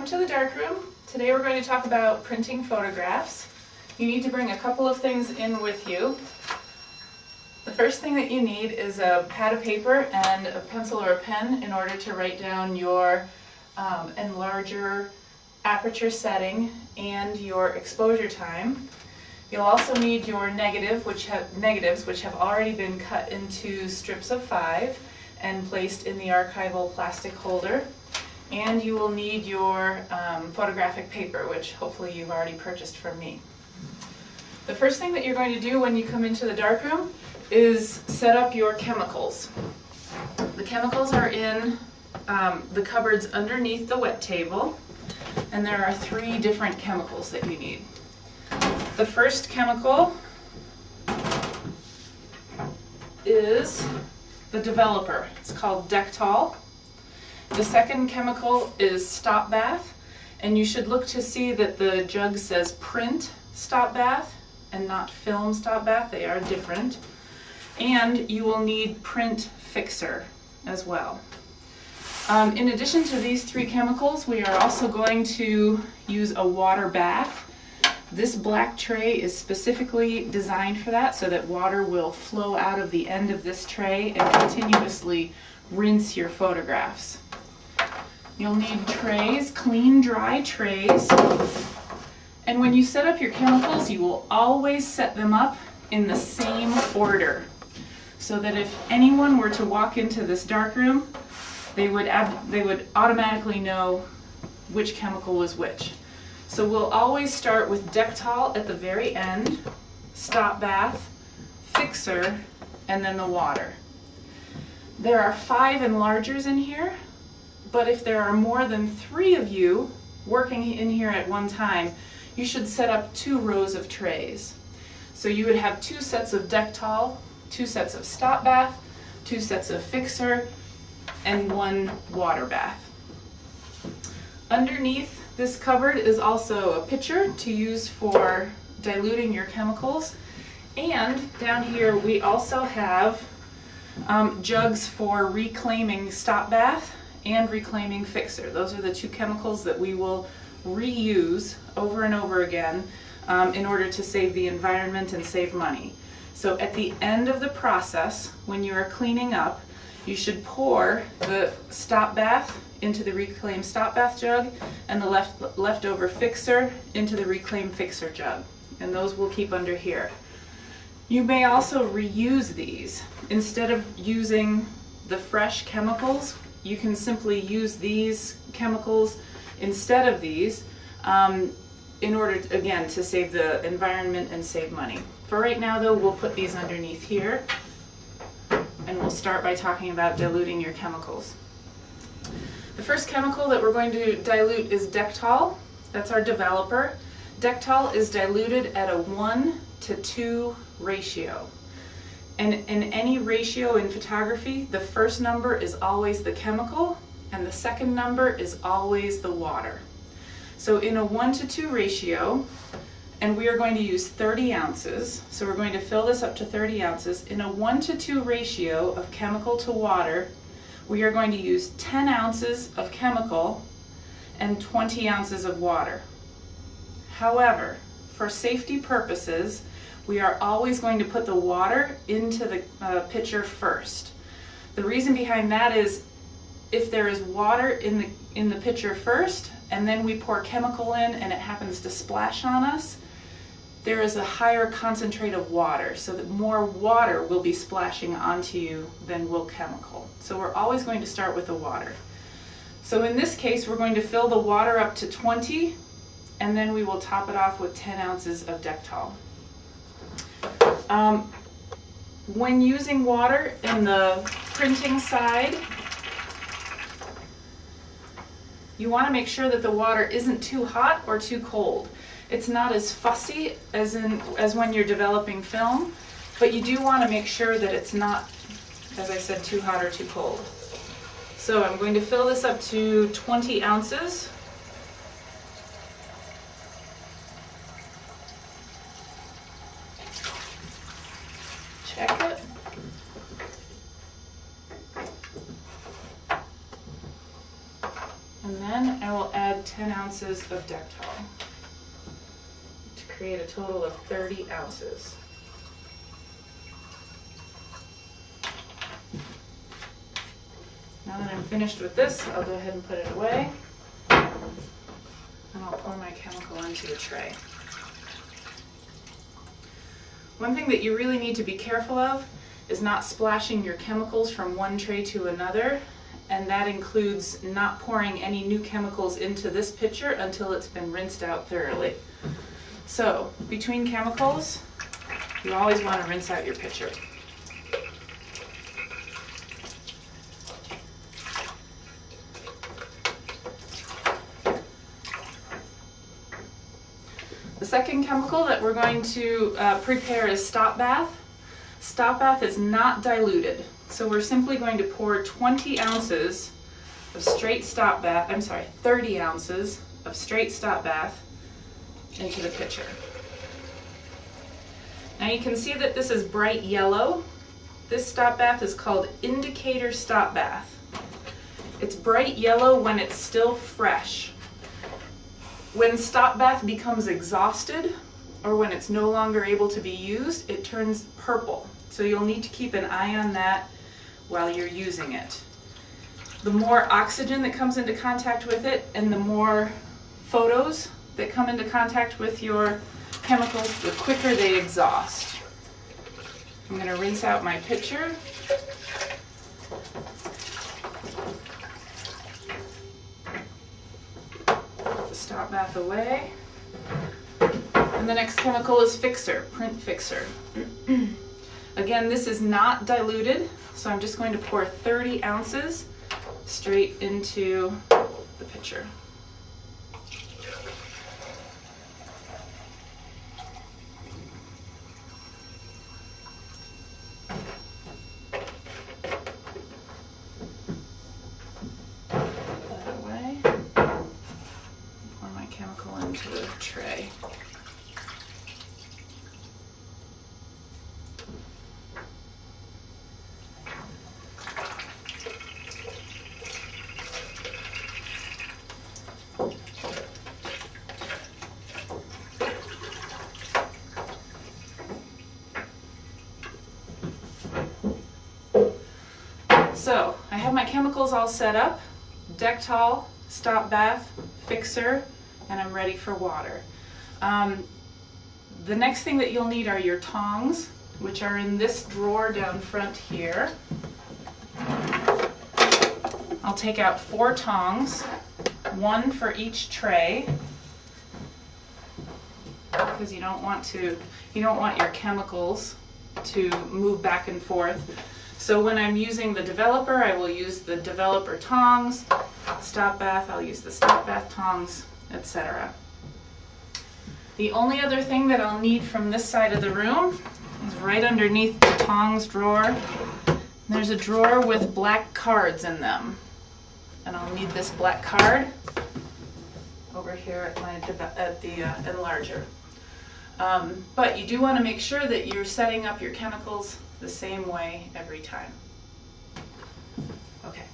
Welcome to the Darkroom. Today we're going to talk about printing photographs. You need to bring a couple of things in with you. The first thing that you need is a pad of paper and a pencil or a pen in order to write down your enlarger, aperture setting, and your exposure time. You'll also need your negatives, which have already been cut into strips of 5 and placed in the archival plastic holder. And you will need your photographic paper, which hopefully you've already purchased from me. The first thing that you're going to do when you come into the darkroom is set up your chemicals. The chemicals are in the cupboards underneath the wet table, and there are 3 different chemicals that you need. The first chemical is the developer. It's called Dectol. The second chemical is Stop Bath, and you should look to see that the jug says Print Stop Bath and not Film Stop Bath. They are different. And you will need Print Fixer as well. In addition to these 3 chemicals, we are also going to use a water bath. This black tray is specifically designed for that, so that water will flow out of the end of this tray and continuously rinse your photographs. You'll need trays, clean, dry trays. And when you set up your chemicals, you will always set them up in the same order, so that if anyone were to walk into this darkroom, they would automatically know which chemical was which. So we'll always start with Dectol at the very end, Stop Bath, Fixer, and then the water. There are 5 enlargers in here, but if there are more than 3 of you working in here at one time, you should set up 2 rows of trays. So you would have 2 sets of Dectol, 2 sets of Stop Bath, 2 sets of Fixer, and 1 water bath. Underneath this cupboard is also a pitcher to use for diluting your chemicals. And down here we also have jugs for reclaiming Stop Bath and reclaiming Fixer. Those are the 2 chemicals that we will reuse over and over again in order to save the environment and save money. So at the end of the process, when you are cleaning up, you should pour the Stop Bath into the Reclaim Stop Bath jug and the leftover Fixer into the Reclaim Fixer jug. And those will keep under here. You may also reuse these. Instead of using the fresh chemicals, you can simply use these chemicals instead of these in order, again, to save the environment and save money. For right now, though, we'll put these underneath here, and we'll start by talking about diluting your chemicals. The first chemical that we're going to dilute is Dectol. That's our developer. Dectol is diluted at a 1:2 ratio. And in any ratio in photography, the first number is always the chemical, and the second number is always the water. So in a 1:2 ratio, and we are going to use 30 ounces, so we're going to fill this up to 30 ounces. In a 1:2 ratio of chemical to water, we are going to use 10 ounces of chemical and 20 ounces of water. However, for safety purposes, we are always going to put the water into the pitcher first. The reason behind that is if there is water in the pitcher first, and then we pour chemical in and it happens to splash on us, there is a higher concentrate of water, so that more water will be splashing onto you than will chemical. So we're always going to start with the water. So in this case, we're going to fill the water up to 20, and then we will top it off with 10 ounces of Dectol. When using water in the printing side, you want to make sure that the water isn't too hot or too cold. It's not as fussy as when you're developing film, but you do want to make sure that it's not, as I said, too hot or too cold. So I'm going to fill this up to 20 ounces. Check it. And then I will add 10 ounces of Dektol to create a total of 30 ounces. Now that I'm finished with this, I'll go ahead and put it away. And I'll pour my chemical into a tray. One thing that you really need to be careful of is not splashing your chemicals from one tray to another, and that includes not pouring any new chemicals into this pitcher until it's been rinsed out thoroughly. So, between chemicals, you always want to rinse out your pitcher. The second chemical that we're going to prepare is Stop Bath. Stop Bath is not diluted, so we're simply going to pour 20 ounces of straight Stop Bath, 30 ounces of straight Stop Bath into the pitcher. Now you can see that this is bright yellow. This Stop Bath is called Indicator Stop Bath. It's bright yellow when it's still fresh. When Stop Bath becomes exhausted, or when it's no longer able to be used, it turns purple. So you'll need to keep an eye on that while you're using it. The more oxygen that comes into contact with it, and the more photos that come into contact with your chemicals, the quicker they exhaust. I'm going to rinse out my pitcher. Stop Bath away. And the next chemical is Fixer, Print Fixer. Again, this is not diluted, so I'm just going to pour 30 ounces straight into the pitcher. Into the tray. So I have my chemicals all set up: Dektol, Stop Bath, Fixer, and I'm ready for water. The next thing that you'll need are your tongs, which are in this drawer down front here. I'll take out 4 tongs, 1 for each tray, because you don't want your chemicals to move back and forth. So when I'm using the developer, I will use the developer tongs. Stop Bath, I'll use the Stop Bath tongs, etc. The only other thing that I'll need from this side of the room is right underneath the tongs drawer. There's a drawer with black cards in them, and I'll need this black card over here at the enlarger. But you do want to make sure that you're setting up your chemicals the same way every time. Okay.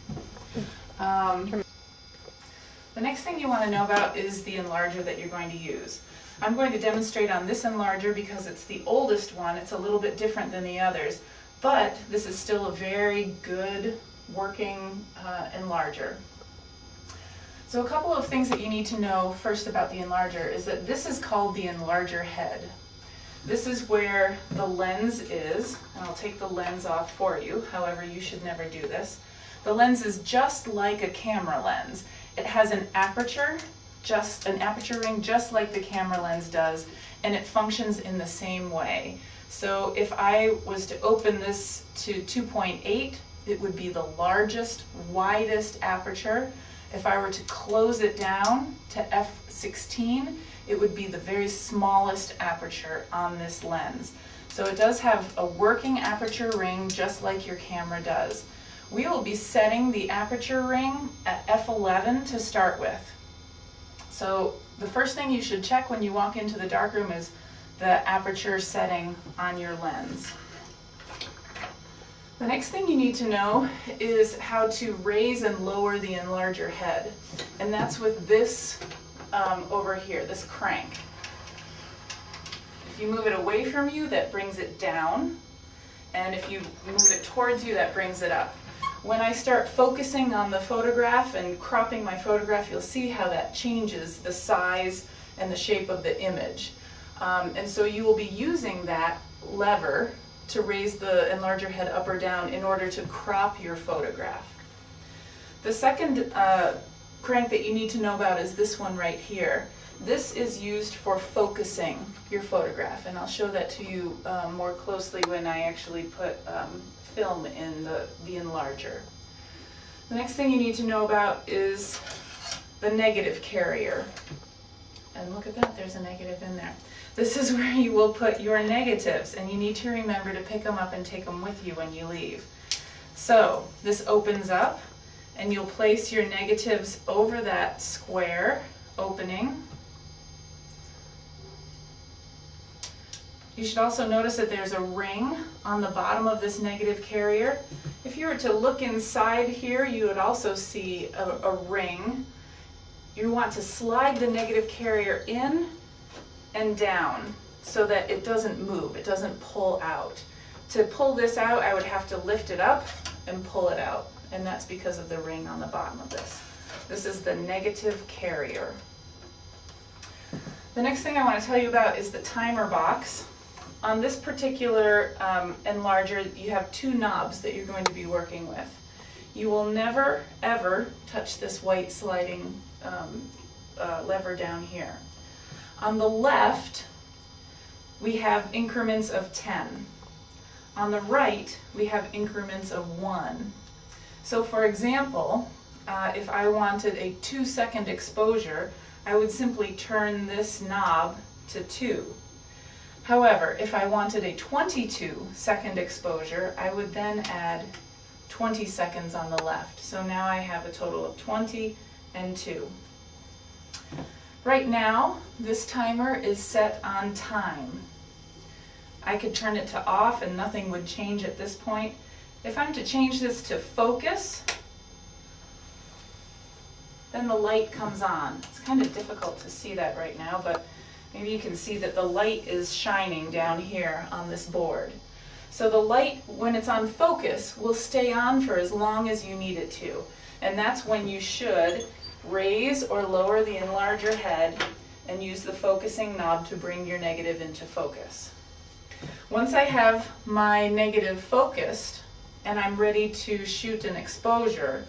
The next thing you want to know about is the enlarger that you're going to use. I'm going to demonstrate on this enlarger because it's the oldest one. It's a little bit different than the others, but this is still a very good working enlarger. So a couple of things that you need to know first about the enlarger is that this is called the enlarger head. This is where the lens is, and I'll take the lens off for you, however you should never do this. The lens is just like a camera lens. It has an aperture ring just like the camera lens does, and it functions in the same way. So if I was to open this to 2.8, it would be the largest, widest aperture. If I were to close it down to f16, it would be the very smallest aperture on this lens. So it does have a working aperture ring just like your camera does. We will be setting the aperture ring at f11 to start with. So the first thing you should check when you walk into the darkroom is the aperture setting on your lens. The next thing you need to know is how to raise and lower the enlarger head. And that's with this over here, this crank. If you move it away from you, that brings it down. And if you move it towards you, that brings it up. When I start focusing on the photograph and cropping my photograph, you'll see how that changes the size and the shape of the image. And so you will be using that lever to raise the enlarger head up or down in order to crop your photograph. The second crank that you need to know about is this one right here. This is used for focusing your photograph, and I'll show that to you more closely when I actually put film in the enlarger. The next thing you need to know about is the negative carrier. And look at that, there's a negative in there. This is where you will put your negatives, and you need to remember to pick them up and take them with you when you leave. So this opens up, and you'll place your negatives over that square opening. You should also notice that there's a ring on the bottom of this negative carrier. If you were to look inside here, you would also see a ring. You want to slide the negative carrier in and down so that it doesn't move, it doesn't pull out. To pull this out, I would have to lift it up and pull it out, and that's because of the ring on the bottom of this. This is the negative carrier. The next thing I want to tell you about is the timer box. On this particular enlarger, you have two knobs that you're going to be working with. You will never, ever touch this white sliding lever down here. On the left, we have increments of 10. On the right, we have increments of 1. So for example, if I wanted a 2-second exposure, I would simply turn this knob to 2. However, if I wanted a 22-second exposure, I would then add 20 seconds on the left. So now I have a total of 20 and 2. Right now, this timer is set on time. I could turn it to off and nothing would change at this point. If I'm to change this to focus, then the light comes on. It's kind of difficult to see that right now, but maybe you can see that the light is shining down here on this board. So the light, when it's on focus, will stay on for as long as you need it to. And that's when you should raise or lower the enlarger head and use the focusing knob to bring your negative into focus. Once I have my negative focused and I'm ready to shoot an exposure,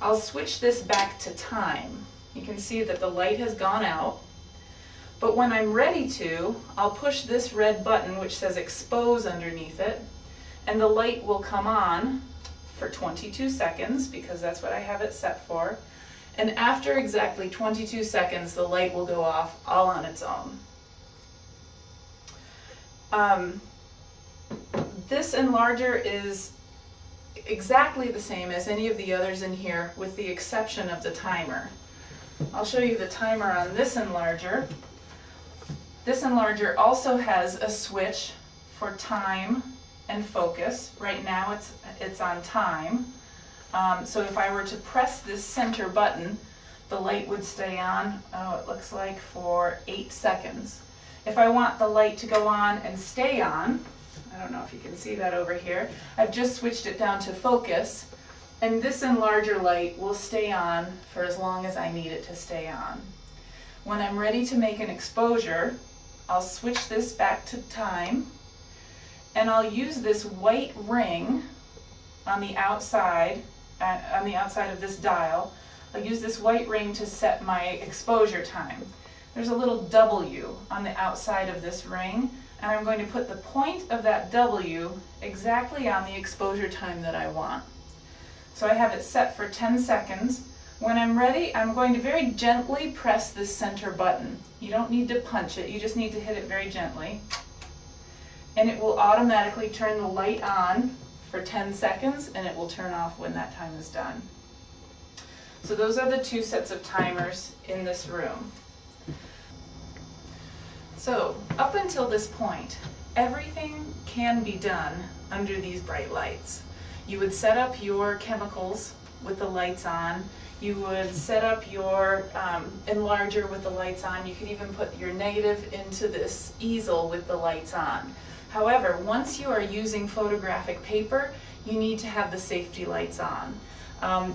I'll switch this back to time. You can see that the light has gone out, but when I'm ready to, I'll push this red button which says expose underneath it, and the light will come on for 22 seconds because that's what I have it set for. And after exactly 22 seconds, the light will go off all on its own. This enlarger is exactly the same as any of the others in here, with the exception of the timer. I'll show you the timer on this enlarger. This enlarger also has a switch for time and focus. Right now it's on time. So if I were to press this center button, the light would stay on, it looks like, for 8 seconds. If I want the light to go on and stay on, I don't know if you can see that over here, I've just switched it down to focus, and this enlarger light will stay on for as long as I need it to stay on. When I'm ready to make an exposure, I'll switch this back to time, and I'll use this white ring on the outside of this dial. I'll use this white ring to set my exposure time. There's a little W on the outside of this ring, and I'm going to put the point of that W exactly on the exposure time that I want. So I have it set for 10 seconds. When I'm ready, I'm going to very gently press this center button. You don't need to punch it, you just need to hit it very gently. And it will automatically turn the light on for 10 seconds, and it will turn off when that time is done. So those are the two sets of timers in this room. So up until this point, everything can be done under these bright lights. You would set up your chemicals with the lights on. You would set up your enlarger with the lights on. You could even put your negative into this easel with the lights on. However, once you are using photographic paper, you need to have the safety lights on.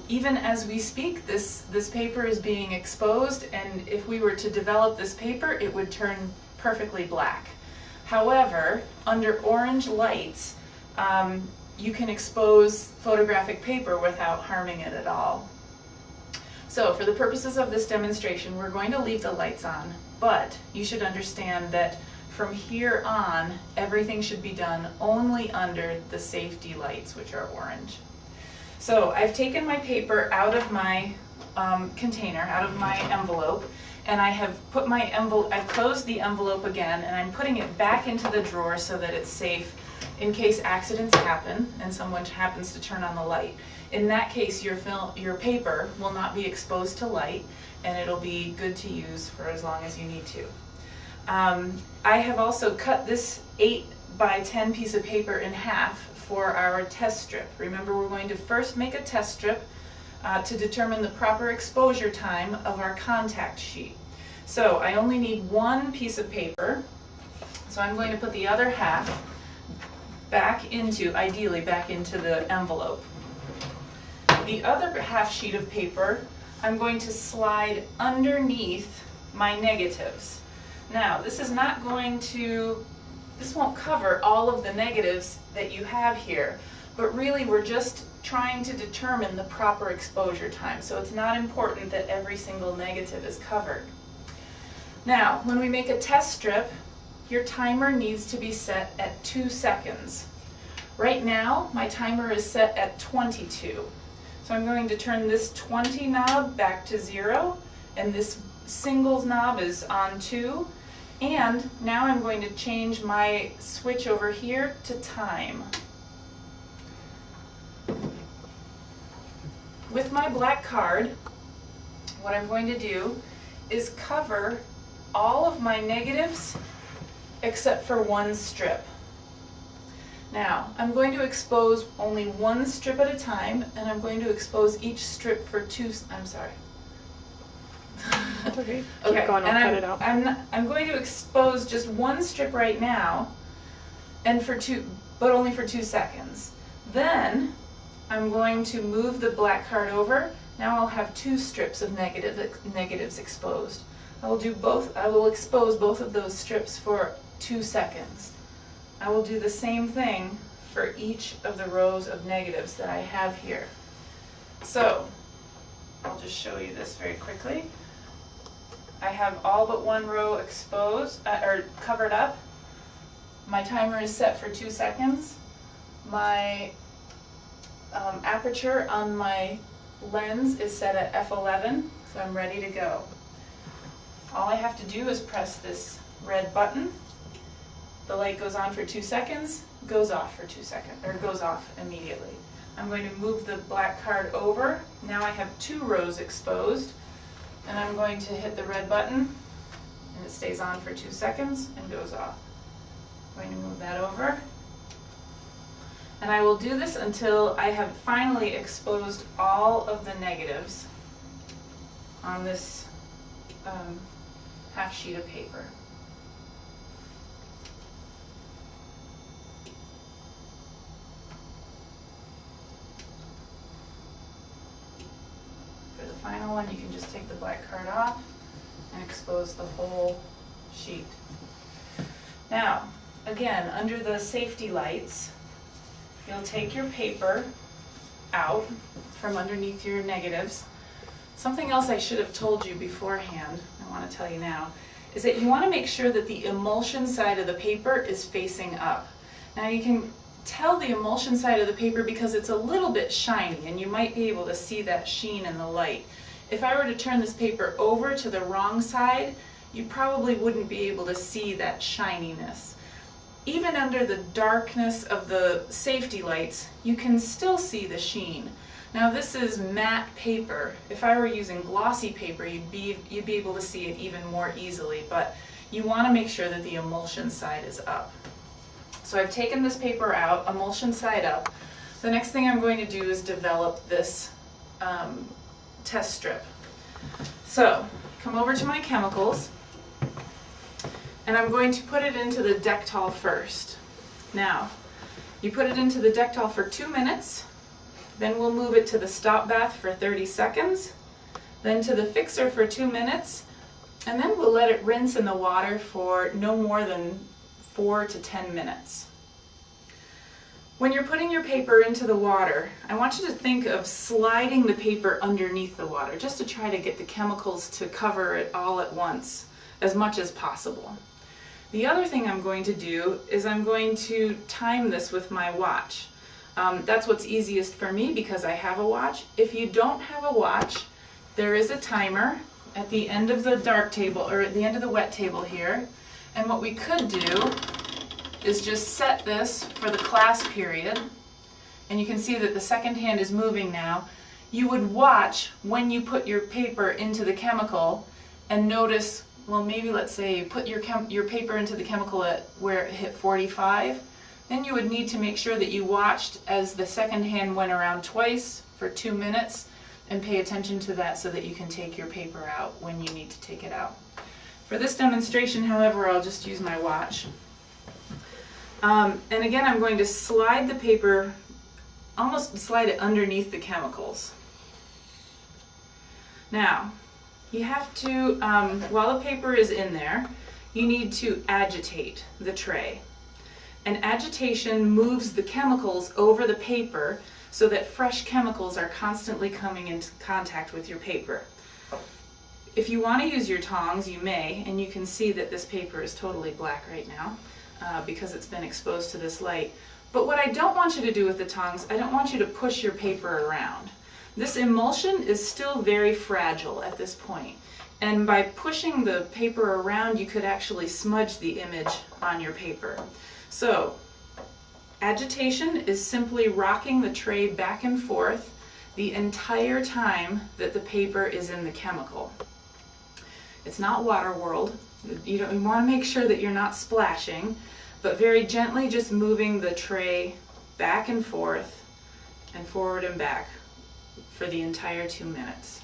Even as we speak, this paper is being exposed, and if we were to develop this paper, it would turn perfectly black. However, under orange lights, you can expose photographic paper without harming it at all. So for the purposes of this demonstration, we're going to leave the lights on, but you should understand that from here on, everything should be done only under the safety lights, which are orange. So I've taken my paper out of my container, out of my envelope, and I have put my envelope, I've closed the envelope again, and I'm putting it back into the drawer so that it's safe in case accidents happen and someone happens to turn on the light. In that case, your paper will not be exposed to light, and it'll be good to use for as long as you need to. I have also cut this 8 by 10 piece of paper in half for our test strip. Remember, we're going to first make a test strip to determine the proper exposure time of our contact sheet. So I only need one piece of paper, so I'm going to put the other half ideally back into the envelope. The other half sheet of paper, I'm going to slide underneath my negatives. Now, this won't cover all of the negatives that you have here, but really we're just trying to determine the proper exposure time, so it's not important that every single negative is covered. Now, when we make a test strip, your timer needs to be set at 2 seconds. Right now, my timer is set at 22. So I'm going to turn this 20 knob back to 0, and this singles knob is on 2. And now I'm going to change my switch over here to time. With my black card, what I'm going to do is cover all of my negatives except for one strip. Now, I'm going to expose only one strip at a time, and I'm going to expose each strip for I'm sorry. Okay. Okay. Keep going, I'll cut it out. I'm going to expose just one strip right now, and but only for 2 seconds. Then I'm going to move the black card over. Now I'll have 2 strips of negatives exposed. I will expose both of those strips for 2 seconds. I will do the same thing for each of the rows of negatives that I have here. So I'll just show you this very quickly. I have all but one row exposed or covered up. My timer is set for 2 seconds. My aperture on my lens is set at f11, so I'm ready to go. All I have to do is press this red button. The light goes on for 2 seconds, goes off for 2 seconds, or goes off immediately. I'm going to move the black card over. Now I have 2 rows exposed, and I'm going to hit the red button, and it stays on for 2 seconds and goes off. I'm going to move that over. And I will do this until I have finally exposed all of the negatives on this half sheet of paper. For the final one, you can just take the black card off and expose the whole sheet. Now, again, under the safety lights, you'll take your paper out from underneath your negatives. Something else I should have told you beforehand, I want to tell you now, is that you want to make sure that the emulsion side of the paper is facing up. Now you can tell the emulsion side of the paper because it's a little bit shiny, and you might be able to see that sheen in the light. If I were to turn this paper over to the wrong side, you probably wouldn't be able to see that shininess. Even under the darkness of the safety lights, you can still see the sheen. Now this is matte paper. If I were using glossy paper, you'd be able to see it even more easily, but you want to make sure that the emulsion side is up. So I've taken this paper out, emulsion side up. The next thing I'm going to do is develop this test strip. So, come over to my chemicals, and I'm going to put it into the Dectol first. Now, you put it into the Dectol for 2 minutes, then we'll move it to the stop bath for 30 seconds, then to the fixer for 2 minutes, and then we'll let it rinse in the water for no more than 4 to 10 minutes. When you're putting your paper into the water, I want you to think of sliding the paper underneath the water, just to try to get the chemicals to cover it all at once, as much as possible. The other thing I'm going to do is I'm going to time this with my watch. That's what's easiest for me because I have a watch. If you don't have a watch, there is a timer at the end of the dark table, or at the end of the wet table here. And what we could do is just set this for the class period. And you can see that the second hand is moving now. You would watch when you put your paper into the chemical and notice, well, maybe let's say you put your paper into the chemical at where it hit 45. Then you would need to make sure that you watched as the second hand went around twice for 2 minutes and pay attention to that so that you can take your paper out when you need to take it out. For this demonstration, however, I'll just use my watch. And again, I'm going to slide the paper, almost slide it underneath the chemicals. Now, you have to, while the paper is in there, you need to agitate the tray. And agitation moves the chemicals over the paper so that fresh chemicals are constantly coming into contact with your paper. If you want to use your tongs, you may, and you can see that this paper is totally black right now because it's been exposed to this light. But what I don't want you to do with the tongs, I don't want you to push your paper around. This emulsion is still very fragile at this point. And by pushing the paper around, you could actually smudge the image on your paper. So, agitation is simply rocking the tray back and forth the entire time that the paper is in the chemical. It's not water world. You want to make sure that you're not splashing, but very gently just moving the tray back and forth and forward and back for the entire 2 minutes.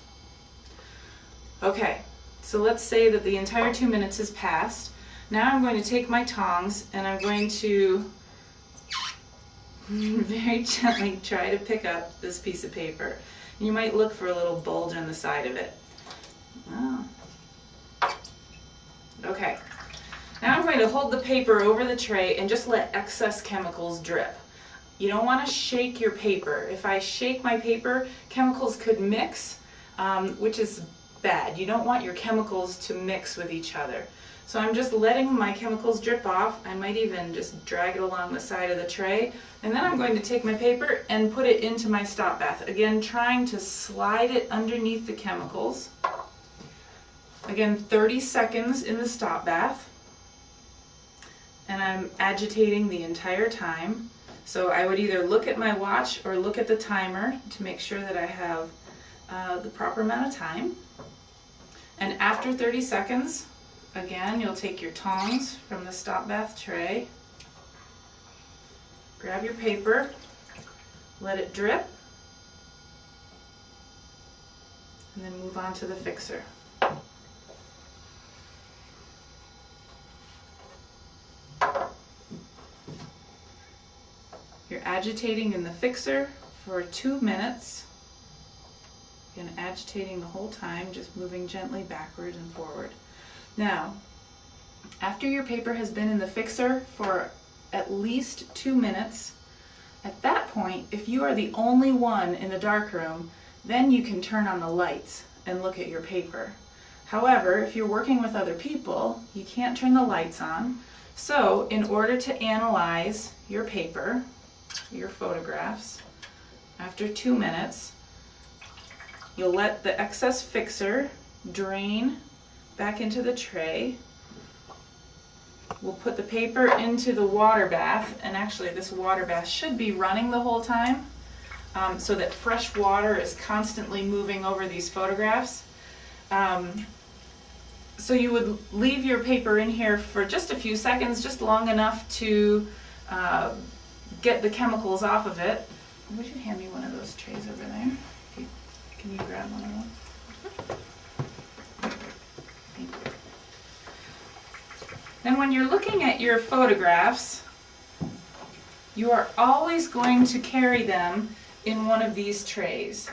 Okay, so let's say that the entire 2 minutes has passed. Now I'm going to take my tongs and I'm going to very gently try to pick up this piece of paper. You might look for a little bulge on the side of it. Oh. Okay. Now I'm going to hold the paper over the tray and just let excess chemicals drip. You don't want to shake your paper. If I shake my paper, chemicals could mix, which is bad. You don't want your chemicals to mix with each other. So I'm just letting my chemicals drip off. I might even just drag it along the side of the tray. And then I'm going to take my paper and put it into my stop bath. Again, trying to slide it underneath the chemicals. Again, 30 seconds in the stop bath. And I'm agitating the entire time. So I would either look at my watch or look at the timer to make sure that I have the proper amount of time. And after 30 seconds, again, you'll take your tongs from the stop bath tray, grab your paper, let it drip, and then move on to the fixer. You're agitating in the fixer for 2 minutes. Again, agitating the whole time, just moving gently backward and forward. Now, after your paper has been in the fixer for at least 2 minutes, at that point, if you are the only one in the darkroom, then you can turn on the lights and look at your paper. However, if you're working with other people, you can't turn the lights on. So, in order to analyze your paper, your photographs, after 2 minutes, you'll let the excess fixer drain back into the tray. We'll put the paper into the water bath, and actually this water bath should be running the whole time so that fresh water is constantly moving over these photographs. So you would leave your paper in here for just a few seconds, just long enough to get the chemicals off of it, would you hand me one of those trays over there? Can you grab one of them? Thank you. Then when you're looking at your photographs, you are always going to carry them in one of these trays.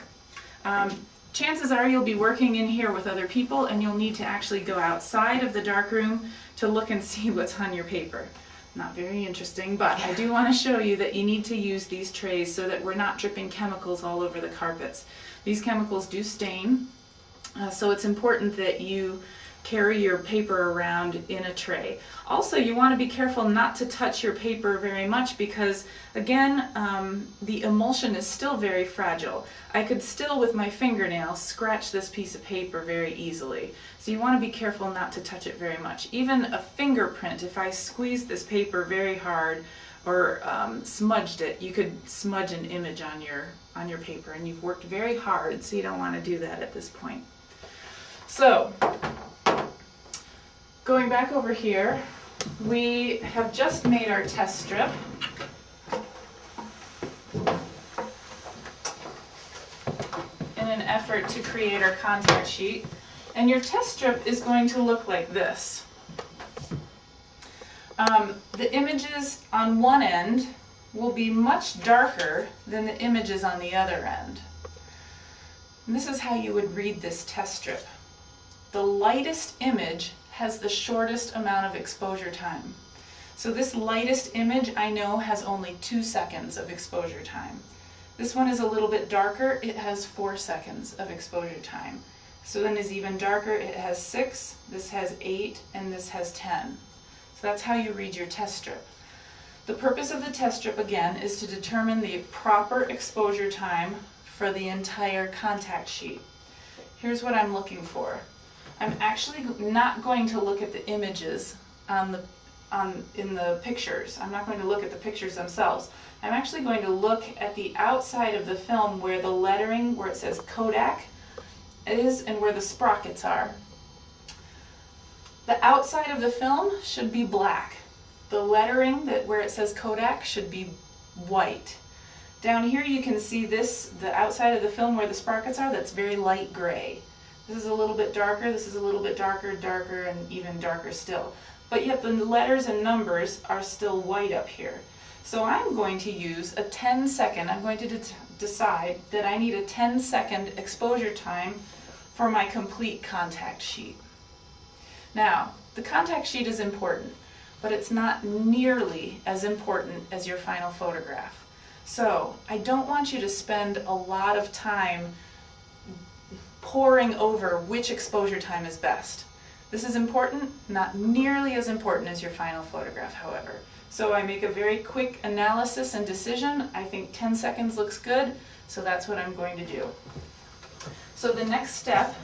Chances are you'll be working in here with other people and you'll need to actually go outside of the darkroom to look and see what's on your paper. Not very interesting, but I do want to show you that you need to use these trays so that we're not dripping chemicals all over the carpets. These chemicals do stain, so it's important that you carry your paper around in a tray. Also, you want to be careful not to touch your paper very much because, again, the emulsion is still very fragile. I could still, with my fingernail, scratch this piece of paper very easily. So you want to be careful not to touch it very much. Even a fingerprint, if I squeezed this paper very hard or smudged it, you could smudge an image on your paper, and you've worked very hard, so you don't want to do that at this point. So, going back over here, we have just made our test strip. In an effort to create our contact sheet. And your test strip is going to look like this. The images on one end will be much darker than the images on the other end. And this is how you would read this test strip. The lightest image has the shortest amount of exposure time. So this lightest image I know has only 2 seconds of exposure time. This one is a little bit darker, it has 4 seconds of exposure time. So then is even darker, it has 6, this has 8, and this has 10. So that's how you read your test strip. The purpose of the test strip, again, is to determine the proper exposure time for the entire contact sheet. Here's what I'm looking for. I'm actually not going to look at the images in the pictures. I'm not going to look at the pictures themselves. I'm actually going to look at the outside of the film where the lettering, where it says Kodak, is and where the sprockets are. The outside of the film should be black. The lettering where it says Kodak should be white. Down here you can see this, the outside of the film where the sprockets are, that's very light gray. This is a little bit darker, this is a little bit darker, darker, and even darker still. But yet the letters and numbers are still white up here. So I'm going to use a 10-second, I'm going to decide that I need a 10-second exposure time for my complete contact sheet. Now, the contact sheet is important, but it's not nearly as important as your final photograph. So I don't want you to spend a lot of time poring over which exposure time is best. This is important, not nearly as important as your final photograph, however. So I make a very quick analysis and decision. I think 10 seconds looks good, so that's what I'm going to do. So the next step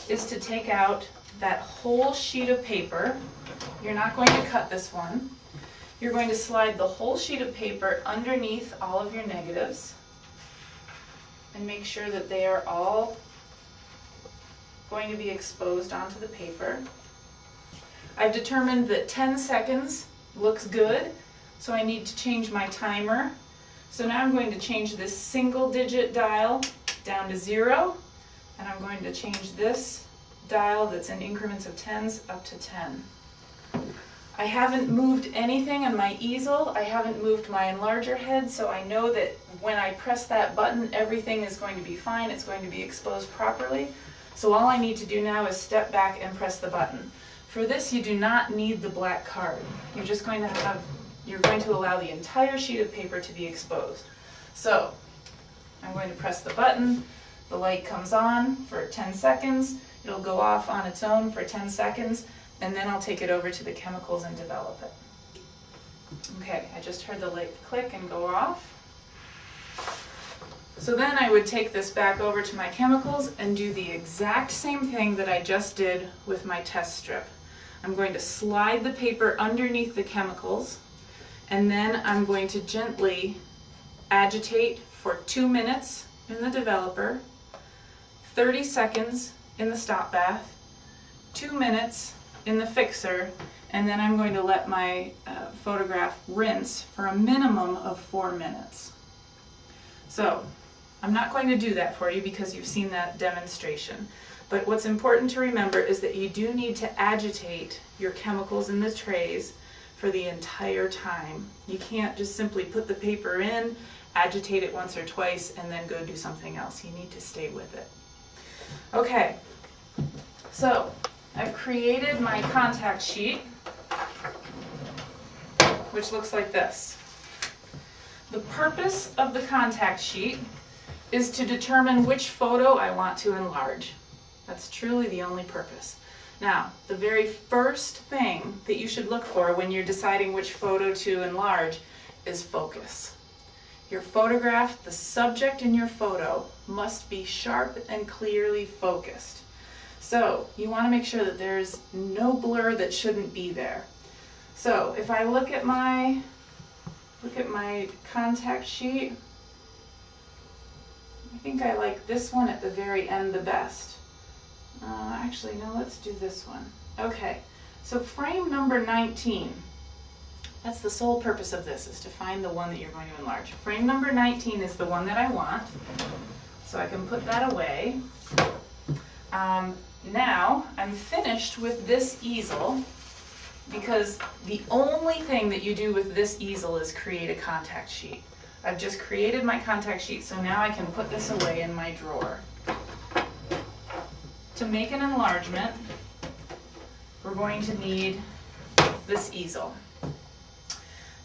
is to take out that whole sheet of paper. You're not going to cut this one. You're going to slide the whole sheet of paper underneath all of your negatives and make sure that they are all going to be exposed onto the paper. I've determined that 10 seconds looks good, so I need to change my timer. So now I'm going to change this single-digit dial down to 0, and I'm going to change this dial that's in increments of 10s up to 10. I haven't moved anything on my easel. I haven't moved my enlarger head, so I know that when I press that button, everything is going to be fine. It's going to be exposed properly. So all I need to do now is step back and press the button. For this, you do not need the black card. You're just going to you're going to allow the entire sheet of paper to be exposed. So I'm going to press the button. The light comes on for 10 seconds. It'll go off on its own for 10 seconds, and then I'll take it over to the chemicals and develop it. Okay, I just heard the light click and go off. So then I would take this back over to my chemicals and do the exact same thing that I just did with my test strip. I'm going to slide the paper underneath the chemicals, and then I'm going to gently agitate for 2 minutes in the developer, 30 seconds in the stop bath, 2 minutes in the fixer, and then I'm going to let my photograph rinse for a minimum of 4 minutes. So I'm not going to do that for you because you've seen that demonstration. But what's important to remember is that you do need to agitate your chemicals in the trays for the entire time. You can't just simply put the paper in, agitate it once or twice, and then go do something else. You need to stay with it. Okay, so I've created my contact sheet, which looks like this. The purpose of the contact sheet is to determine which photo I want to enlarge. That's truly the only purpose. Now, the very first thing that you should look for when you're deciding which photo to enlarge is focus. Your photograph, the subject in your photo, must be sharp and clearly focused. So you want to make sure that there's no blur that shouldn't be there. So if I look at my contact sheet, I think I like this one at the very end the best. Actually, no, let's do this one. Okay, so frame number 19. That's the sole purpose of this, is to find the one that you're going to enlarge. Frame number 19 is the one that I want, so I can put that away. Now, I'm finished with this easel, because the only thing that you do with this easel is create a contact sheet. I've just created my contact sheet, so now I can put this away in my drawer. To make an enlargement, we're going to need this easel.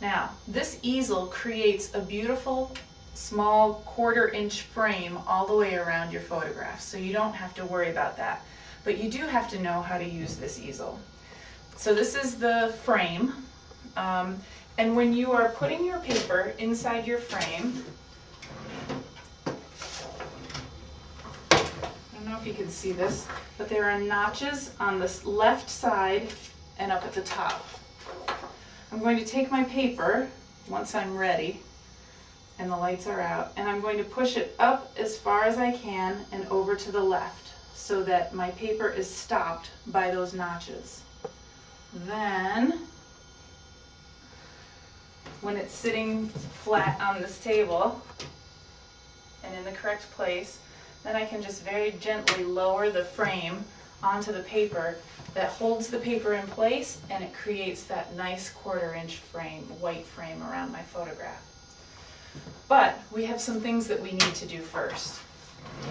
Now, this easel creates a beautiful small 1/4 inch frame all the way around your photograph, so you don't have to worry about that. But you do have to know how to use this easel. So this is the frame, and when you are putting your paper inside your frame, I don't know if you can see this, but there are notches on the left side and up at the top. I'm going to take my paper, once I'm ready, and the lights are out, and I'm going to push it up as far as I can and over to the left so that my paper is stopped by those notches. Then, when it's sitting flat on this table and in the correct place, then I can just very gently lower the frame onto the paper that holds the paper in place, and it creates that nice 1/4 inch frame, white frame around my photograph. But we have some things that we need to do first.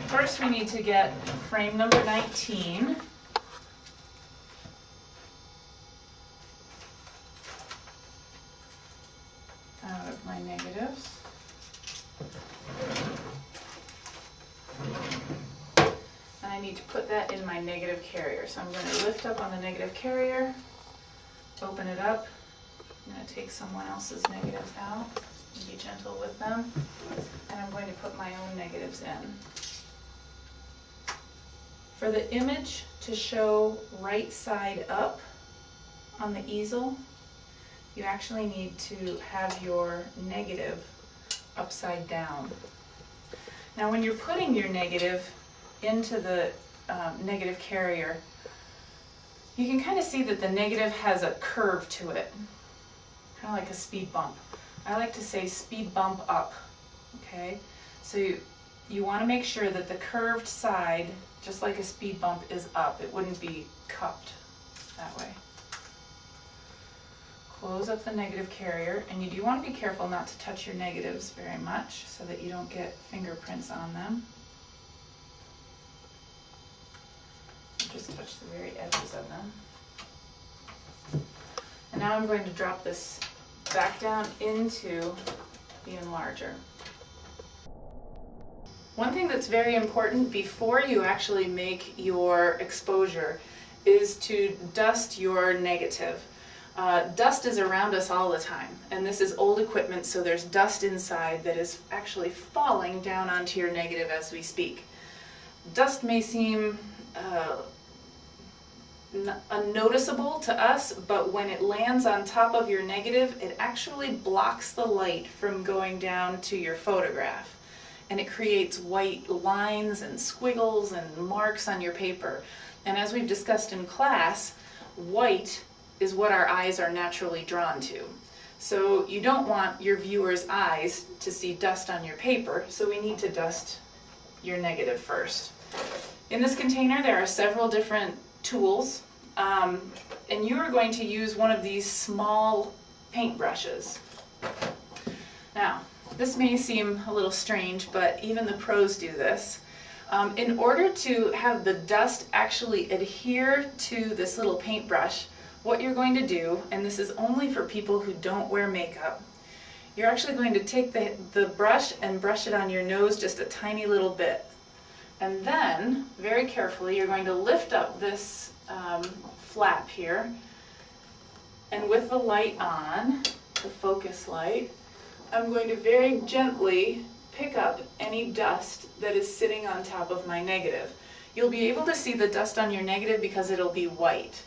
First, we need to get frame number 19. Out of my negatives. And I need to put that in my negative carrier. So I'm going to lift up on the negative carrier, open it up. I'm going to take someone else's negatives out and be gentle with them. And I'm going to put my own negatives in. For the image to show right side up on the easel, you actually need to have your negative upside down. Now when you're putting your negative into the negative carrier, you can kind of see that the negative has a curve to it, kind of like a speed bump. I like to say speed bump up, okay? So you want to make sure that the curved side, just like a speed bump, is up. It wouldn't be cupped that way. Close up the negative carrier, and you do want to be careful not to touch your negatives very much so that you don't get fingerprints on them. Just touch the very edges of them. And now I'm going to drop this back down into the enlarger. One thing that's very important before you actually make your exposure is to dust your negative. Dust is around us all the time, and this is old equipment, so there's dust inside that is actually falling down onto your negative as we speak. Dust may seem unnoticeable to us, but when it lands on top of your negative, it actually blocks the light from going down to your photograph, and it creates white lines and squiggles and marks on your paper. And as we've discussed in class, white is what our eyes are naturally drawn to. So you don't want your viewer's eyes to see dust on your paper, so we need to dust your negative first. In this container there are several different tools, and you are going to use one of these small paint brushes. Now, this may seem a little strange, but even the pros do this. In order to have the dust actually adhere to this little paintbrush, what you're going to do, and this is only for people who don't wear makeup, you're actually going to take the brush and brush it on your nose just a tiny little bit. And then, very carefully, you're going to lift up this flap here, and with the light on, the focus light, I'm going to very gently pick up any dust that is sitting on top of my negative. You'll be able to see the dust on your negative because it'll be white.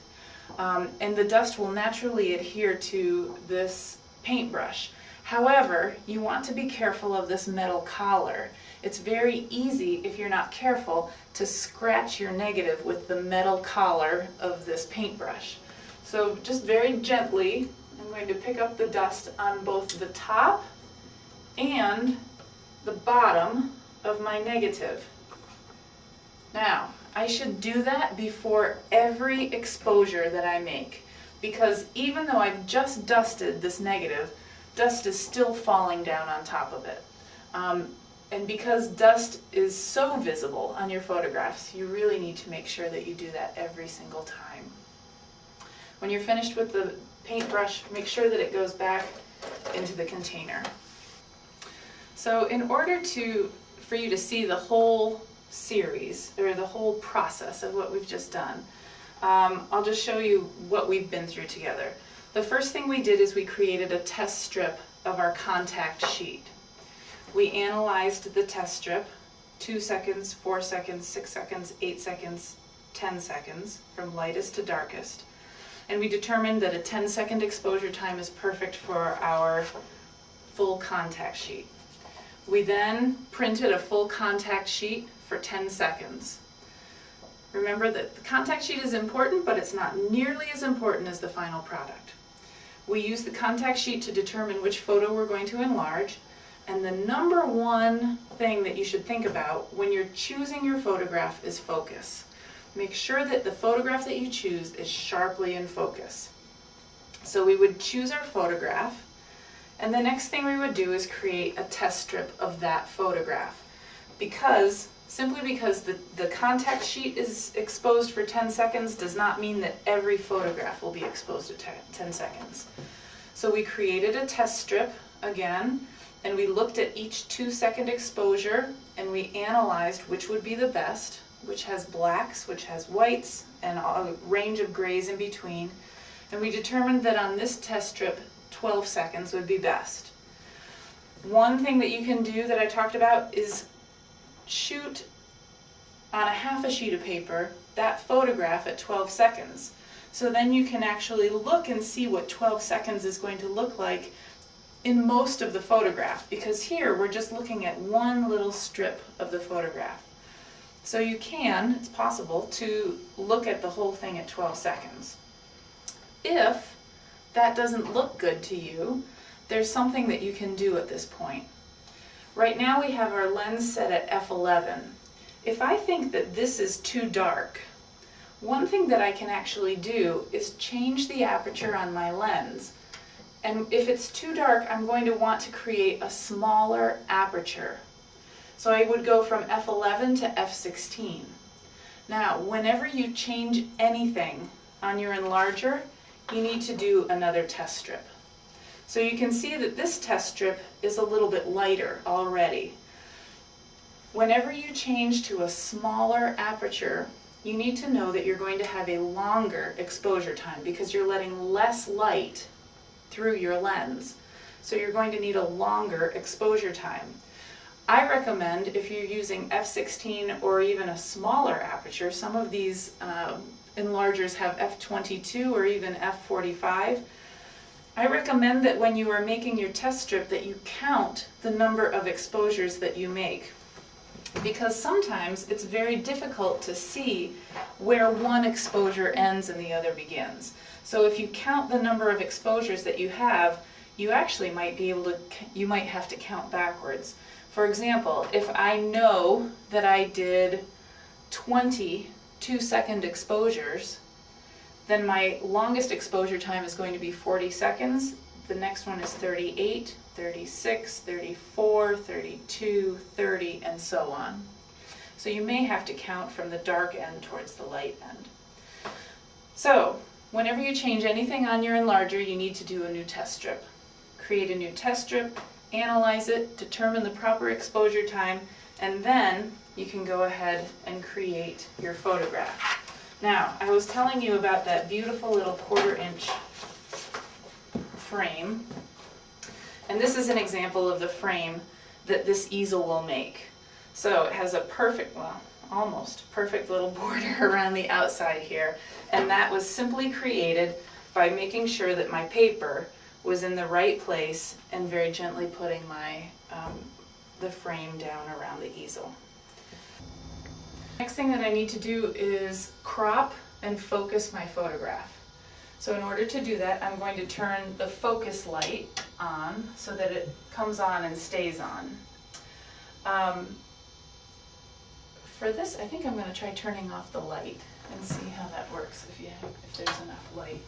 And the dust will naturally adhere to this paintbrush. However, you want to be careful of this metal collar. It's very easy, if you're not careful, to scratch your negative with the metal collar of this paintbrush. So just very gently, I'm going to pick up the dust on both the top and the bottom of my negative. Now, I should do that before every exposure that I make, because even though I've just dusted this negative, dust is still falling down on top of it. And because dust is so visible on your photographs, you really need to make sure that you do that every single time. When you're finished with the paintbrush, make sure that it goes back into the container. So in order for you to see the whole series, or the whole process of what we've just done, I'll just show you what we've been through together. The first thing we did is we created a test strip of our contact sheet. We analyzed the test strip, 2 seconds, 4 seconds, 6 seconds, 8 seconds, 10 seconds, from lightest to darkest. And we determined that a 10-second exposure time is perfect for our full contact sheet. We then printed a full contact sheet for 10 seconds. Remember that the contact sheet is important, but it's not nearly as important as the final product. We use the contact sheet to determine which photo we're going to enlarge, and the number one thing that you should think about when you're choosing your photograph is focus. Make sure that the photograph that you choose is sharply in focus. So we would choose our photograph, and the next thing we would do is create a test strip of that photograph. Simply because the contact sheet is exposed for 10 seconds does not mean that every photograph will be exposed to 10 seconds. So we created a test strip again, and we looked at each 2-second exposure, and we analyzed which would be the best, which has blacks, which has whites, and a range of grays in between. And we determined that on this test strip, 12 seconds would be best. One thing that you can do that I talked about is shoot on a half a sheet of paper that photograph at 12 seconds. So then you can actually look and see what 12 seconds is going to look like in most of the photograph, because here we're just looking at one little strip of the photograph. So it's possible to look at the whole thing at 12 seconds. If that doesn't look good to you, there's something that you can do at this point. Right now we have our lens set at f11. If I think that this is too dark, one thing that I can actually do is change the aperture on my lens. And if it's too dark, I'm going to want to create a smaller aperture. So I would go from f11 to f16. Now, whenever you change anything on your enlarger, you need to do another test strip. So you can see that this test strip is a little bit lighter already. Whenever you change to a smaller aperture, you need to know that you're going to have a longer exposure time because you're letting less light through your lens. So you're going to need a longer exposure time. I recommend, if you're using f16 or even a smaller aperture, some of these enlargers have f22 or even f45. I recommend that when you are making your test strip that you count the number of exposures that you make, because sometimes it's very difficult to see where one exposure ends and the other begins. So if you count the number of exposures that you have, you actually might be able to, you might have to count backwards. For example, if I know that I did 20 2-second exposures, then my longest exposure time is going to be 40 seconds. The next one is 38, 36, 34, 32, 30, and so on. So you may have to count from the dark end towards the light end. So whenever you change anything on your enlarger, you need to do a new test strip. Create a new test strip, analyze it, determine the proper exposure time, and then you can go ahead and create your photograph. Now, I was telling you about that beautiful little 1/4-inch frame, and this is an example of the frame that this easel will make. So it has a perfect, well, almost perfect little border around the outside here, and that was simply created by making sure that my paper was in the right place and very gently putting my the frame down around the easel. Next thing that I need to do is crop and focus my photograph. So in order to do that, I'm going to turn the focus light on so that it comes on and stays on. For this, I think I'm going to try turning off the light and see how that works, if there's enough light.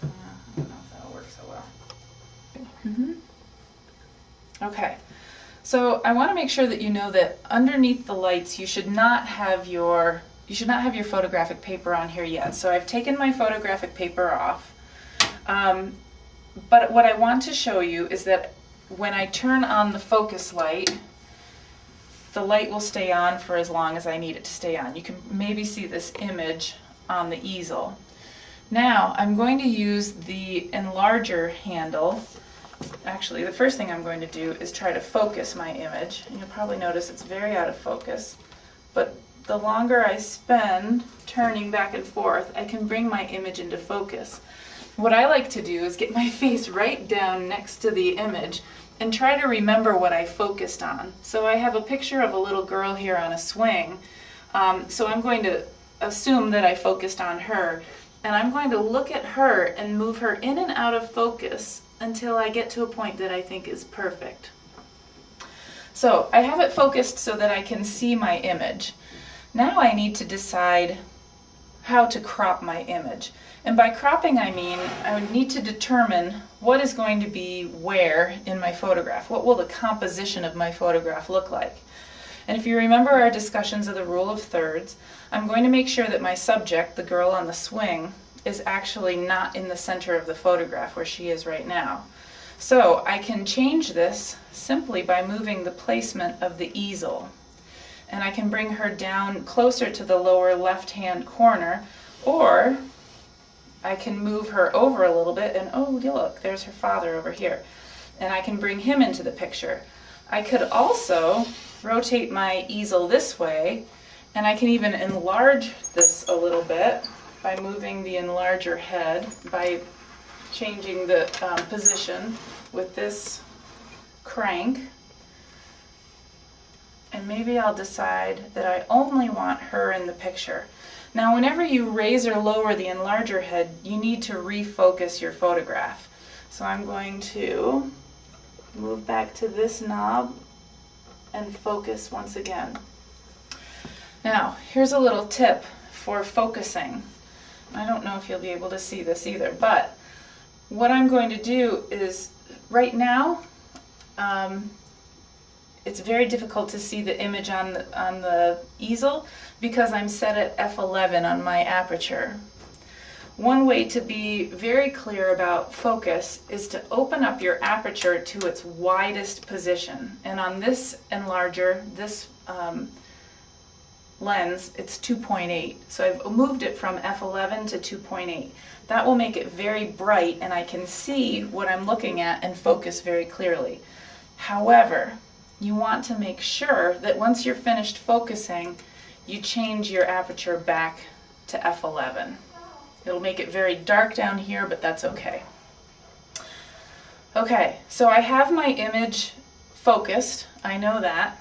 I don't know if that'll work so well. Okay, so I want to make sure that you know that underneath the lights you should not have your photographic paper on here yet. So I've taken my photographic paper off, but what I want to show you is that when I turn on the focus light, the light will stay on for as long as I need it to stay on. You can maybe see this image on the easel. Now I'm going to use the enlarger handle. Actually, the first thing I'm going to do is try to focus my image, and you'll probably notice it's very out of focus, but the longer I spend turning back and forth, I can bring my image into focus. What I like to do is get my face right down next to the image and try to remember what I focused on. So I have a picture of a little girl here on a swing, so I'm going to assume that I focused on her, and I'm going to look at her and move her in and out of focus until I get to a point that I think is perfect. So I have it focused so that I can see my image. Now I need to decide how to crop my image. And by cropping I mean I would need to determine what is going to be where in my photograph. What will the composition of my photograph look like? And if you remember our discussions of the rule of thirds, I'm going to make sure that my subject, the girl on the swing, is actually not in the center of the photograph where she is right now. So I can change this simply by moving the placement of the easel. And I can bring her down closer to the lower left-hand corner, or I can move her over a little bit and, oh, look, there's her father over here. And I can bring him into the picture. I could also rotate my easel this way, and I can even enlarge this a little bit by moving the enlarger head, by changing the position with this crank. And maybe I'll decide that I only want her in the picture. Now whenever you raise or lower the enlarger head, you need to refocus your photograph. So I'm going to move back to this knob and focus once again. Now here's a little tip for focusing. I don't know if you'll be able to see this either, but what I'm going to do is, right now, it's very difficult to see the image on the easel because I'm set at f11 on my aperture. One way to be very clear about focus is to open up your aperture to its widest position. And on this enlarger, this lens, it's 2.8. So I've moved it from f11 to 2.8. That will make it very bright and I can see what I'm looking at and focus very clearly. However, you want to make sure that once you're finished focusing, you change your aperture back to f11. It'll make it very dark down here, but that's okay. Okay, so I have my image focused, I know that,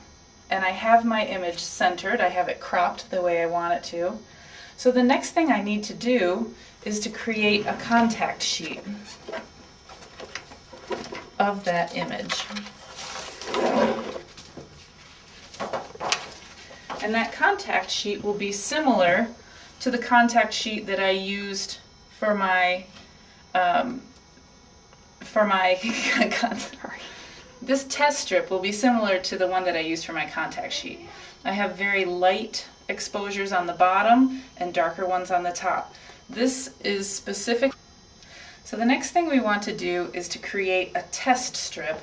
and I have my image centered, I have it cropped the way I want it to. So the next thing I need to do is to create a contact sheet. of that image. And that contact sheet will be similar to the contact sheet that I used for my this test strip will be similar to the one that I used for my contact sheet. I have very light exposures on the bottom and darker ones on the top. This is specific. So the next thing we want to do is to create a test strip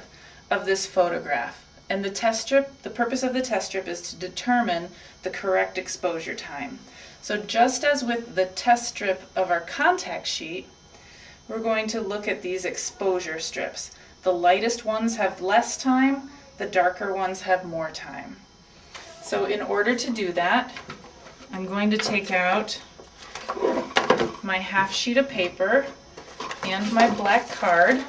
of this photograph. And the test strip, the purpose of the test strip is to determine the correct exposure time. So just as with the test strip of our contact sheet, we're going to look at these exposure strips. The lightest ones have less time, the darker ones have more time. So in order to do that, I'm going to take out my half sheet of paper and my black card.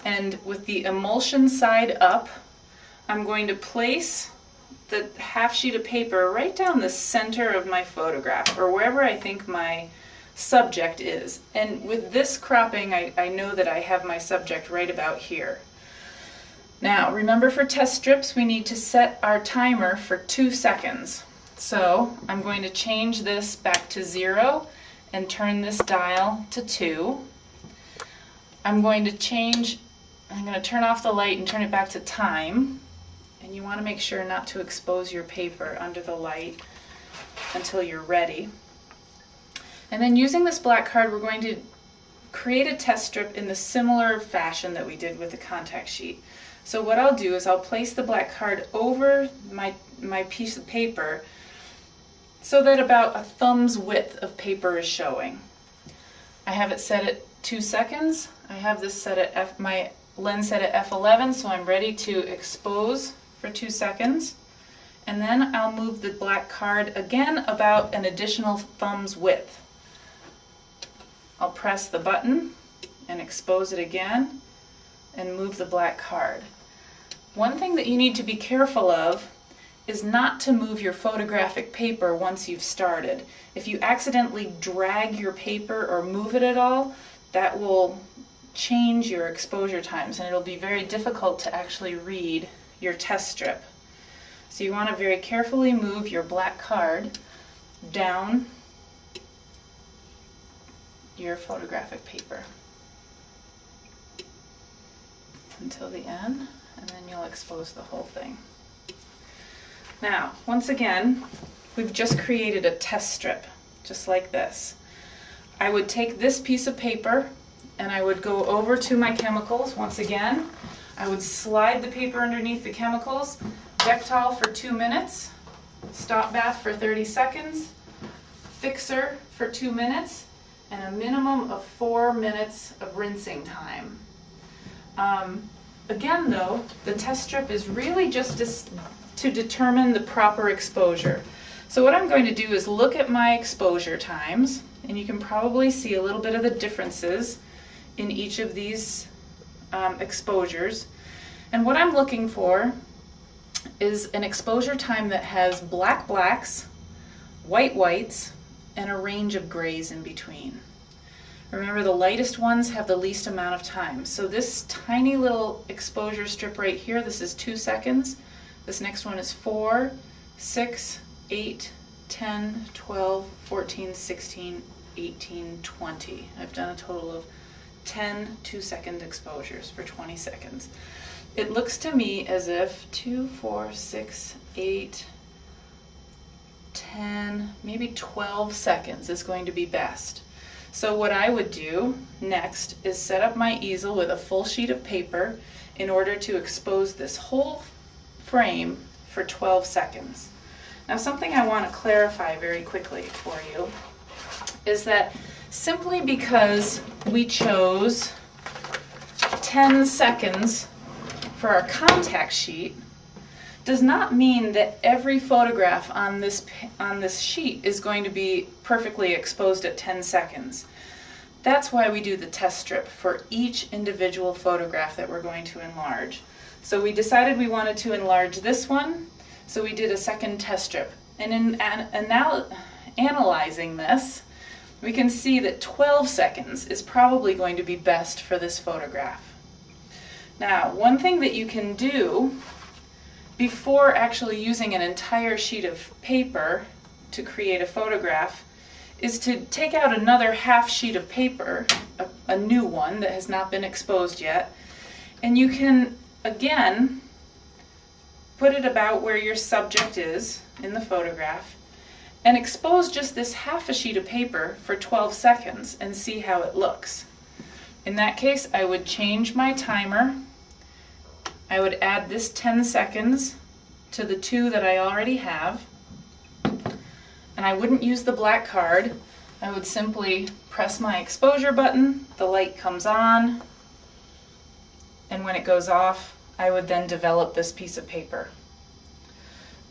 And with the emulsion side up, I'm going to place the half sheet of paper right down the center of my photograph, or wherever I think my subject is. And with this cropping, I know that I have my subject right about here. Now, remember, for test strips, we need to set our timer for 2 seconds. So I'm going to change this back to 0 and turn this dial to 2. I'm going to turn off the light and turn it back to time. And you want to make sure not to expose your paper under the light until you're ready. And then using this black card, we're going to create a test strip in the similar fashion that we did with the contact sheet. So what I'll do is I'll place the black card over my piece of paper so that about a thumb's width of paper is showing. I have it set at 2 seconds. I have this set at my lens set at f11, so I'm ready to expose for 2 seconds. And then I'll move the black card again about an additional thumb's width. I'll press the button and expose it again and move the black card. One thing that you need to be careful of is not to move your photographic paper once you've started. If you accidentally drag your paper or move it at all, that will change your exposure times and it'll be very difficult to actually read your test strip. So you want to very carefully move your black card down your photographic paper until the end, and then you'll expose the whole thing. Now, once again, we've just created a test strip, just like this. I would take this piece of paper and I would go over to my chemicals once again. I would slide the paper underneath the chemicals, Dektol for 2 minutes, stop bath for 30 seconds, fixer for 2 minutes, and a minimum of 4 minutes of rinsing time. Again though, the test strip is really just to determine the proper exposure. So what I'm going to do is look at my exposure times, and you can probably see a little bit of the differences in each of these exposures. And what I'm looking for is an exposure time that has black blacks, white whites, and a range of grays in between. Remember, the lightest ones have the least amount of time. So this tiny little exposure strip right here, this is 2 seconds. This next one is 4, 6, 8, 10, 12, 14, 16, 18, 20. I've done a total of 10 2-second exposures for 20 seconds. It looks to me as if 2, 4, 6, 8, 10, maybe 12 seconds is going to be best. So what I would do next is set up my easel with a full sheet of paper in order to expose this whole frame for 12 seconds. Now, something I want to clarify very quickly for you is that simply because we chose 10 seconds for our contact sheet does not mean that every photograph on this sheet is going to be perfectly exposed at 10 seconds. That's why we do the test strip for each individual photograph that we're going to enlarge. So we decided we wanted to enlarge this one, so we did a second test strip. And in analyzing this, we can see that 12 seconds is probably going to be best for this photograph. Now, one thing that you can do before actually using an entire sheet of paper to create a photograph is to take out another half sheet of paper, a new one that has not been exposed yet, and you can, again, put it about where your subject is in the photograph and expose just this half a sheet of paper for 12 seconds and see how it looks. In that case, I would change my timer. I would add this 10 seconds to the 2 that I already have, and I wouldn't use the black card. I would simply press my exposure button, the light comes on, and when it goes off, I would then develop this piece of paper.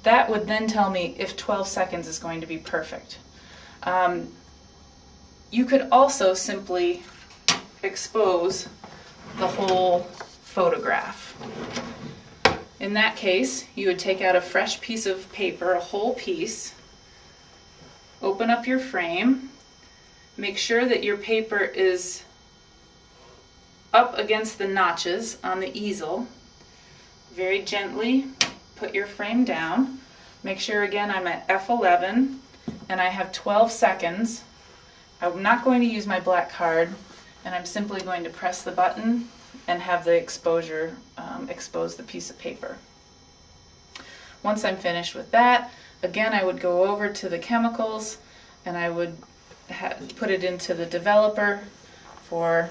That would then tell me if 12 seconds is going to be perfect. You could also simply expose the whole photograph. In that case, you would take out a fresh piece of paper, a whole piece, open up your frame, make sure that your paper is up against the notches on the easel. Very gently put your frame down. Make sure again I'm at F11 and I have 12 seconds. I'm not going to use my black card, and I'm simply going to press the button and have the exposure expose the piece of paper. Once I'm finished with that, again I would go over to the chemicals and I would put it into the developer for,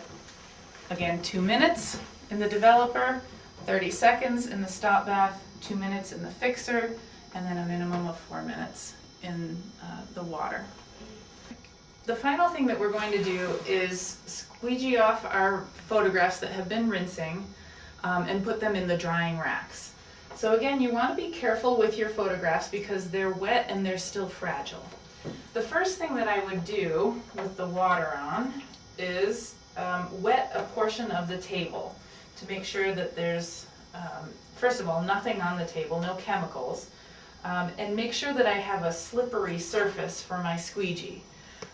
again, 2 minutes in the developer, 30 seconds in the stop bath, 2 minutes in the fixer, and then a minimum of 4 minutes in the water. The final thing that we're going to do is squeegee off our photographs that have been rinsing and put them in the drying racks. So again, you want to be careful with your photographs because they're wet and they're still fragile. The first thing that I would do with the water on is wet a portion of the table to make sure that there's, first of all, nothing on the table, no chemicals, and make sure that I have a slippery surface for my squeegee.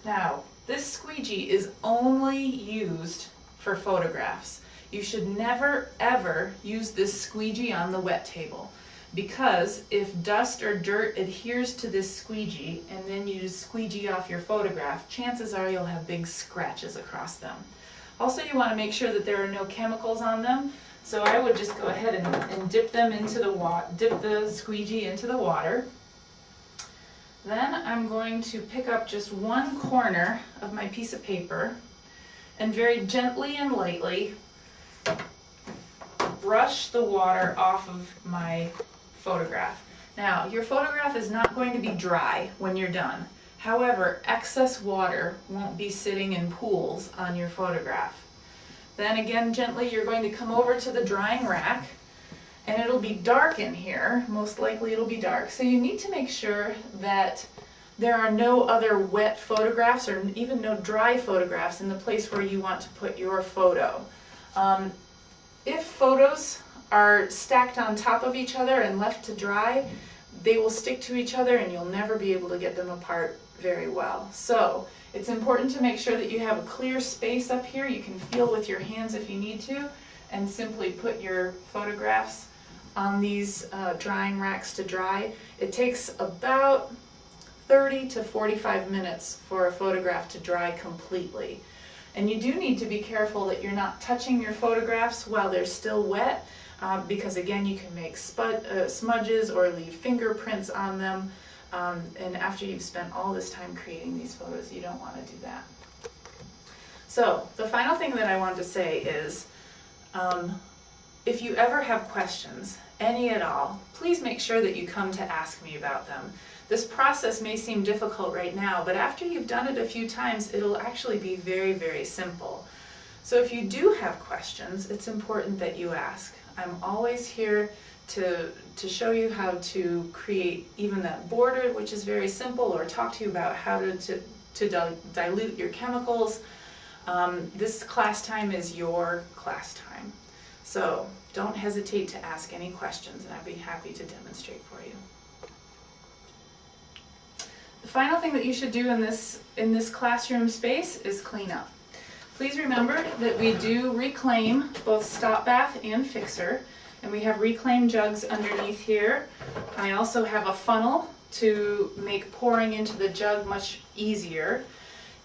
Now, this squeegee is only used for photographs. You should never ever use this squeegee on the wet table, because if dust or dirt adheres to this squeegee and then you squeegee off your photograph, chances are you'll have big scratches across them. Also, you want to make sure that there are no chemicals on them, so I would just go ahead and dip them into the dip the squeegee into the water. Then I'm going to pick up just one corner of my piece of paper and very gently and lightly brush the water off of my photograph. Now, your photograph is not going to be dry when you're done. However, excess water won't be sitting in pools on your photograph. Then again, gently, you're going to come over to the drying rack, and it'll be dark in here. Most likely it'll be dark. So you need to make sure that there are no other wet photographs or even no dry photographs in the place where you want to put your photo. If photos are stacked on top of each other and left to dry, they will stick to each other and you'll never be able to get them apart very well. So it's important to make sure that you have a clear space up here. You can feel with your hands if you need to, and simply put your photographs on these drying racks to dry. It takes about 30 to 45 minutes for a photograph to dry completely. And you do need to be careful that you're not touching your photographs while they're still wet, because again, you can make smudges or leave fingerprints on them. And after you've spent all this time creating these photos, you don't want to do that. So the final thing that I want to say is, if you ever have questions, any at all, please make sure that you come to ask me about them. This process may seem difficult right now, but after you've done it a few times, it'll actually be very, very simple. So if you do have questions, it's important that you ask. I'm always here to show you how to create even that border, which is very simple, or talk to you about how to dilute your chemicals. This class time is your class time. So don't hesitate to ask any questions, and I'd be happy to demonstrate for you. The final thing that you should do in this classroom space is clean up. Please remember that we do reclaim both stop bath and fixer, and we have reclaim jugs underneath here. I also have a funnel to make pouring into the jug much easier.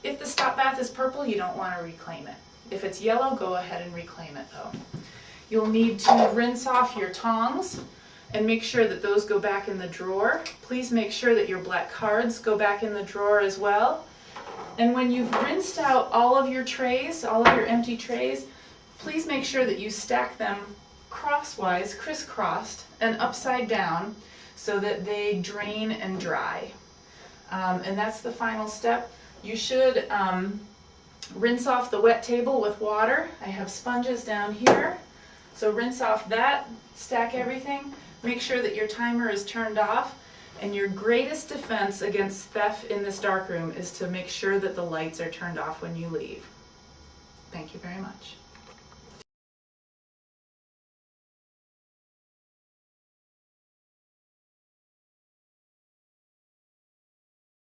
If the stop bath is purple, you don't want to reclaim it. If it's yellow, go ahead and reclaim it though. You'll need to rinse off your tongs and make sure that those go back in the drawer. Please make sure that your black cards go back in the drawer as well. And when you've rinsed out all of your trays, all of your empty trays, please make sure that you stack them crosswise, crisscrossed, and upside down so that they drain and dry. And that's the final step. You should rinse off the wet table with water. I have sponges down here. So rinse off that, stack everything, make sure that your timer is turned off, and your greatest defense against theft in this darkroom is to make sure that the lights are turned off when you leave. Thank you very much.